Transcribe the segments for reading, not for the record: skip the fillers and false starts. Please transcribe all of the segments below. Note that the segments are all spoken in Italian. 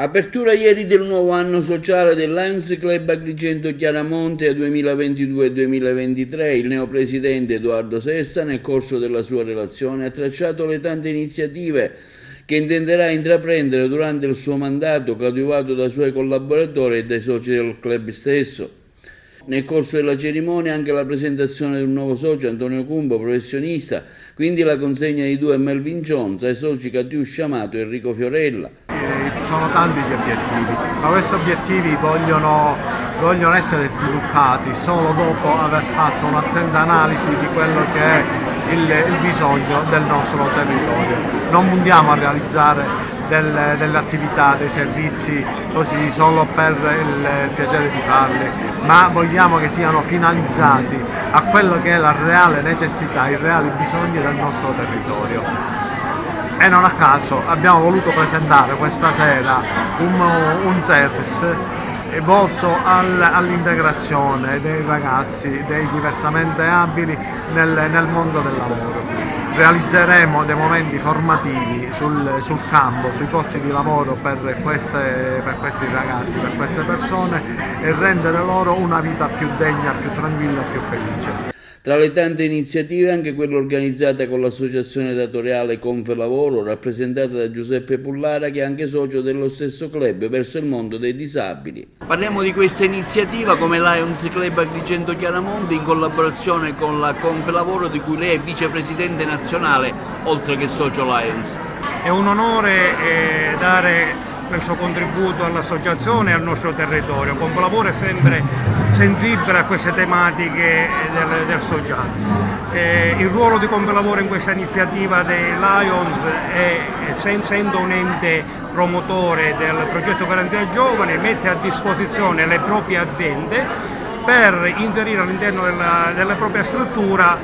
Apertura ieri del nuovo anno sociale del Lions Club Agrigento Chiaramonte 2022-2023. Il neopresidente Edoardo Sessa, nel corso della sua relazione, ha tracciato le tante iniziative che intenderà intraprendere durante il suo mandato, coadiuvato dai suoi collaboratori e dai soci del club stesso. Nel corso della cerimonia anche la presentazione di un nuovo socio, Antonio Cumbo, professionista, quindi la consegna di 2 Melvin Jones ai soci Catiuscia Amato e Enrico Fiorella. Sono tanti gli obiettivi, ma questi obiettivi vogliono essere sviluppati solo dopo aver fatto un'attenta analisi di quello che è il bisogno del nostro territorio. Non puntiamo a realizzare delle attività, dei servizi così solo per il piacere di farli, ma vogliamo che siano finalizzati a quello che è la reale necessità, i reali bisogni del nostro territorio. E non a caso abbiamo voluto presentare questa sera un service volto all'integrazione dei ragazzi, dei diversamente abili nel mondo del lavoro. Realizzeremo dei momenti formativi sul campo, sui posti di lavoro per questi ragazzi, per queste persone, e rendere loro una vita più degna, più tranquilla, più felice. Tra le tante iniziative anche quella organizzata con l'associazione datoriale Confelavoro, rappresentata da Giuseppe Pullara, che è anche socio dello stesso club verso il mondo dei disabili. Parliamo di questa iniziativa come Lions Club Agrigento Chiaramonte in collaborazione con la Confelavoro, di cui lei è vicepresidente nazionale oltre che socio Lions. È un onore dare questo contributo all'associazione e al nostro territorio. Confelavoro è sempre sensibile a queste tematiche del sociale. Il ruolo di Confelavoro in questa iniziativa dei Lions è, essendo un ente promotore del progetto Garanzia Giovani, mette a disposizione le proprie aziende per inserire all'interno della propria struttura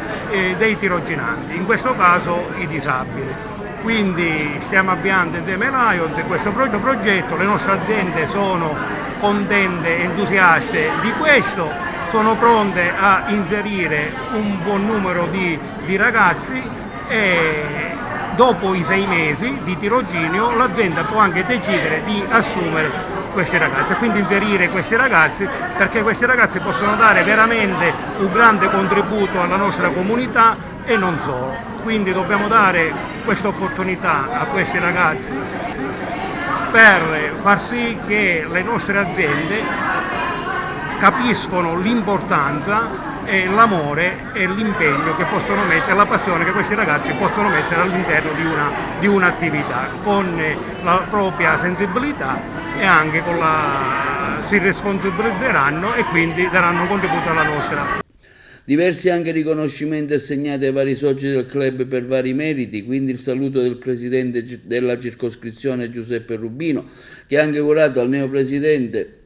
dei tirocinanti, in questo caso i disabili. Quindi stiamo avviando insieme ai Lions questo progetto, le nostre aziende sono contente, entusiaste di questo, sono pronte a inserire un buon numero di ragazzi e dopo i 6 mesi di tirocinio l'azienda può anche decidere di assumere questi ragazzi, quindi inserire questi ragazzi, perché questi ragazzi possono dare veramente un grande contributo alla nostra comunità e non solo. Quindi dobbiamo dare questa opportunità a questi ragazzi per far sì che le nostre aziende capiscono l'importanza e l'amore e l'impegno che possono mettere, la passione che questi ragazzi possono mettere all'interno di un'attività, con la propria sensibilità e anche si responsabilizzeranno e quindi daranno un contributo alla nostra. Diversi anche riconoscimenti assegnati ai vari soci del club per vari meriti, quindi il saluto del presidente della circoscrizione Giuseppe Rubino, che ha anche augurato al neopresidente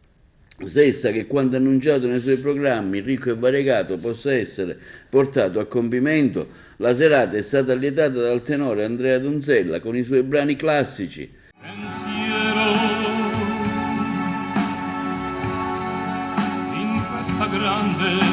Sessa che quanto annunciato nei suoi programmi ricco e variegato possa essere portato a compimento. La serata è stata allietata dal tenore Andrea Donzella con i suoi brani classici. Pensiero in questa grande